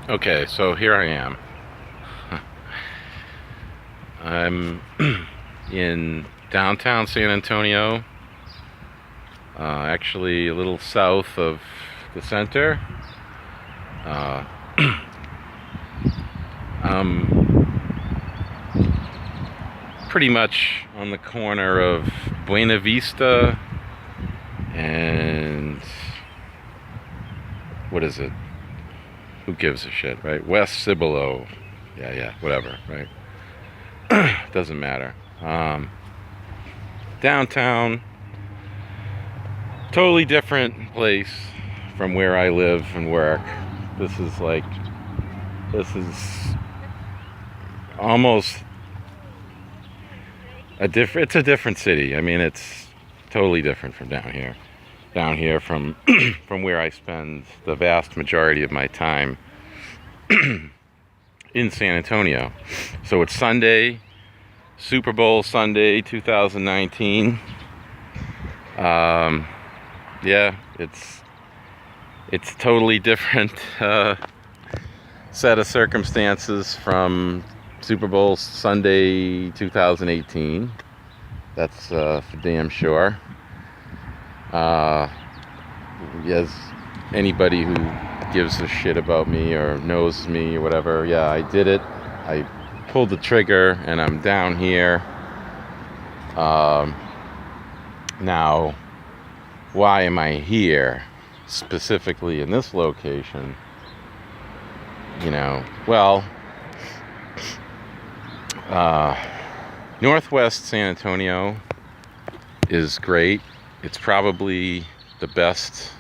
Okay, so here I am. I'm in downtown San Antonio, actually a little south of the center. Uh, I'm pretty much on the corner of Buena Vista and what is it? Who gives a shit, right? West Cibolo. Yeah, whatever, right? Doesn't matter. Downtown, totally different place from where I live and work. This is almost it's a different city. I mean, it's totally different from down here. Down here from from where I spend the vast majority of my time in San Antonio. So it's Sunday, Super Bowl Sunday 2019. Yeah, it's totally different set of circumstances from Super Bowl Sunday 2018. That's for damn sure. As anybody who gives a shit about me or knows me or whatever, yeah, I did it. I pulled the trigger and I'm down here. Now, why am I here specifically in this location? Well, Northwest San Antonio is great. It's probably the best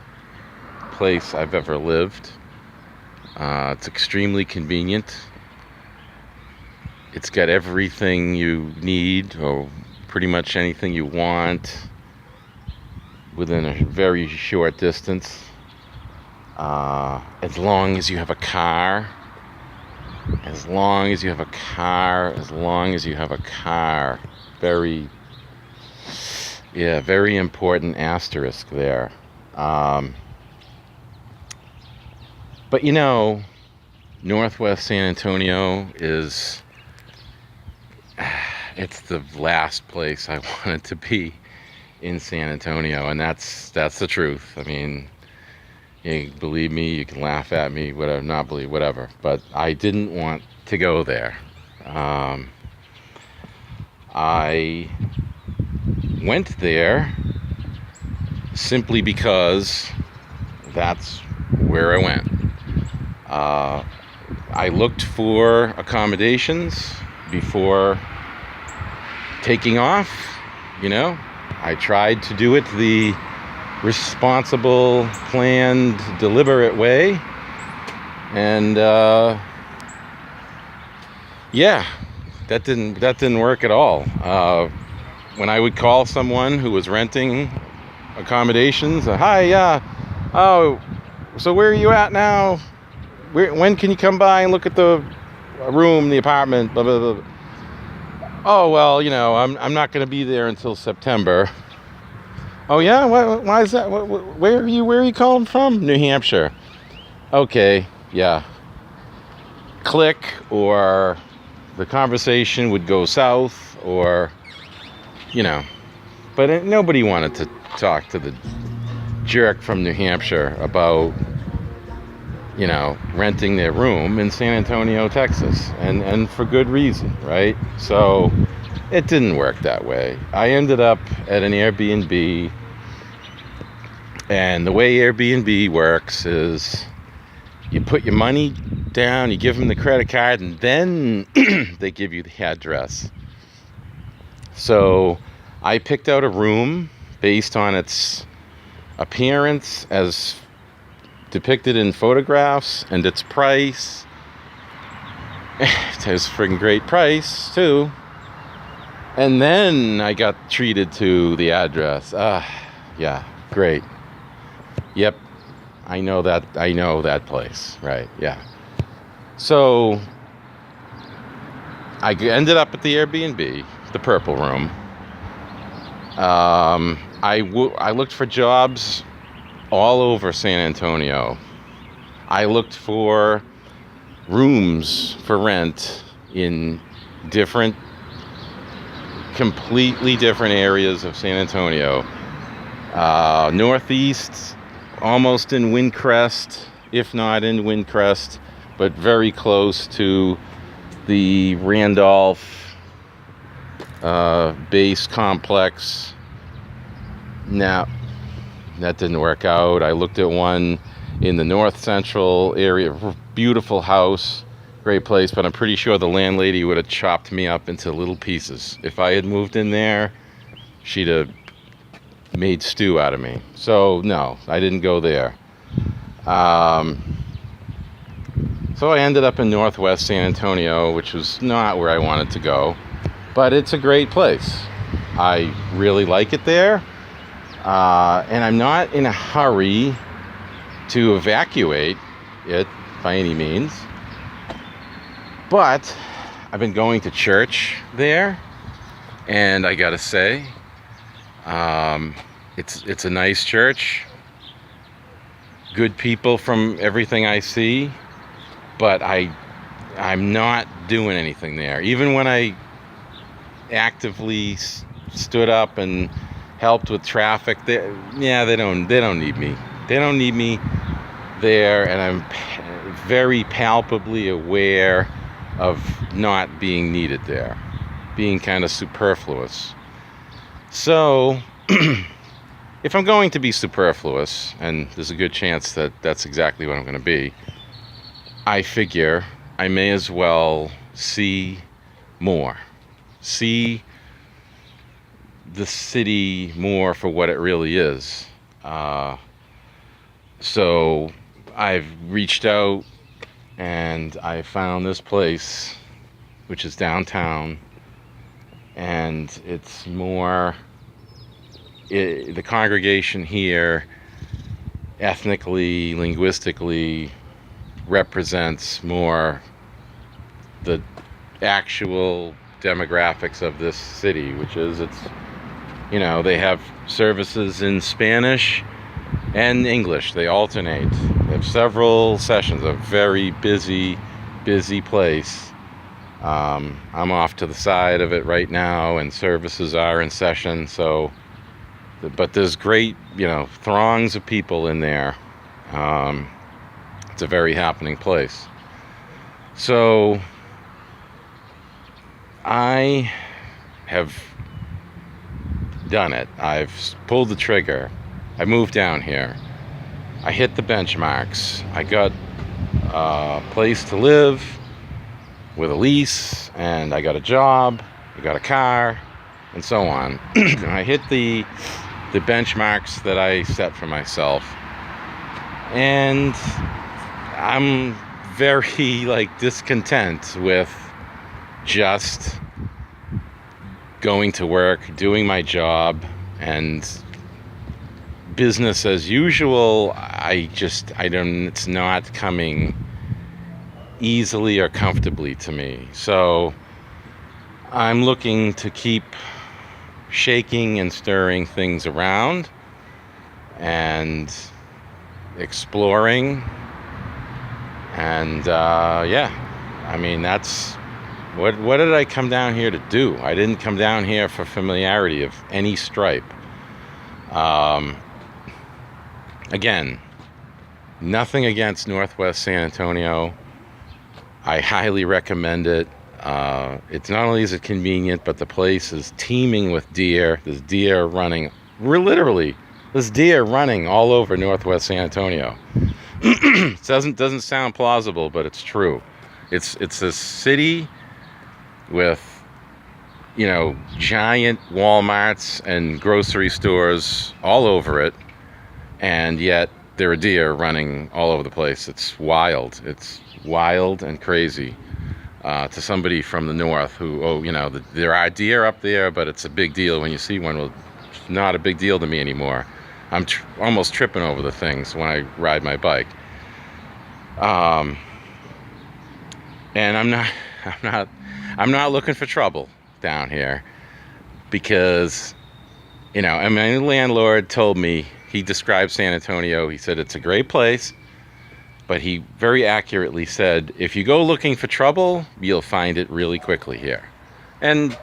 place I've ever lived. It's extremely convenient. It's got everything you need, or pretty much anything you want, within a very short distance. As long as you have a car. As long as you have a car. As long as you have a car. Very important asterisk there. But Northwest San Antonio it's the last place I wanted to be in San Antonio, and that's the truth. I mean, you can believe me, you can laugh at me, whatever, not believe, whatever, but I didn't want to go there. I went there simply because that's where I went. I looked for accommodations before taking off. I tried to do it the responsible, planned, deliberate way, and that didn't work at all. When I would call someone who was renting accommodations, hi, yeah, oh, so where are you at now? When can you come by and look at the room, the apartment, blah, blah, blah. Oh, well, I'm not going to be there until September. Oh, yeah? Why is that? Where are you calling from? New Hampshire. Okay, yeah. Click, or the conversation would go south, or, But nobody wanted to talk to the jerk from New Hampshire about, renting their room in San Antonio, Texas. And for good reason, right? So it didn't work that way. I ended up at an Airbnb. And the way Airbnb works is you put your money down, you give them the credit card, and then they give you the address. So I picked out a room based on its appearance as depicted in photographs and its price. It was a freaking great price too. And then I got treated to the address. Yeah, great. Yep, I know that place, right? Yeah. So I ended up at the Airbnb, the purple room. I looked for jobs all over San Antonio. I looked for rooms for rent in different, completely different areas of San Antonio. Northeast, almost in Windcrest, if not in Windcrest, but very close to the Randolph base complex. Now, that didn't work out. I looked at one in the north central area, beautiful house, great place, but I'm pretty sure the landlady would have chopped me up into little pieces. If I had moved in there, she'd have made stew out of me. So no, I didn't go there. So I ended up in northwest San Antonio, which was not where I wanted to go, but it's a great place. I really like it there, and I'm not in a hurry to evacuate it by any means, but I've been going to church there, and I gotta say, it's a nice church, good people from everything I see, but I'm not doing anything there. Even when I actively stood up and helped with traffic, they don't need me. They don't need me there, and I'm very palpably aware of not being needed there, being kind of superfluous. So if I'm going to be superfluous, and there's a good chance that that's exactly what I'm going to be, I figure I may as well see more. See the city more for what it really is. So I've reached out and I found this place, which is downtown, and it's more, the congregation here ethnically, linguistically represents more the actual demographics of this city, which is, they have services in Spanish and English. They alternate. They have several sessions. A very busy place. I'm off to the side of it right now, and services are in session. So, but there's great, throngs of people in there. It's a very happening place. So I have done it. I've pulled the trigger. I moved down here. I hit the benchmarks. I got a place to live with a lease, and I got a job, I got a car, and so on. I hit the benchmarks that I set for myself, and I'm very discontent with just going to work, doing my job, and business as usual. It's not coming easily or comfortably to me. So I'm looking to keep shaking and stirring things around and exploring. And that's what did I come down here to do? I didn't come down here for familiarity of any stripe. Again, nothing against Northwest San Antonio. I highly recommend it. It's not only is it convenient, but the place is teeming with deer. There's deer running. There's deer running all over Northwest San Antonio. It doesn't sound plausible, but it's true. It's a city with, giant Walmarts and grocery stores all over it, and yet there are deer running all over the place. It's wild. It's wild and crazy to somebody from the north who, there are deer up there, but it's a big deal when you see one. Well, it's not a big deal to me anymore. I'm almost tripping over the things when I ride my bike. And I'm not looking for trouble down here, because, my landlord told me, he described San Antonio. He said it's a great place. But he very accurately said, if you go looking for trouble, you'll find it really quickly here. And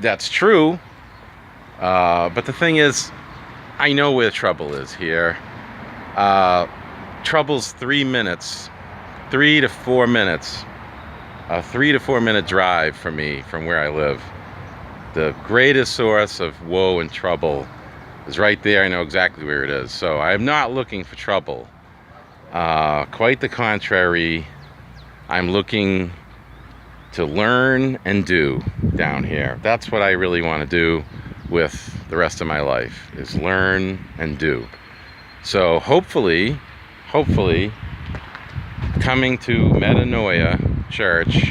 that's true. But the thing is, I know where trouble is here. Trouble's 3 minutes, 3 to 4 minutes, a 3 to 4 minute drive for me from where I live. The greatest source of woe and trouble is right there. I know exactly where it is. So I'm not looking for trouble. Quite the contrary. I'm looking to learn and do down here. That's what I really want to do with the rest of my life, is learn and do. So hopefully coming to Metanoya Church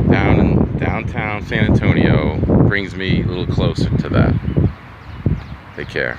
down in downtown San Antonio brings me a little closer to that. Take care.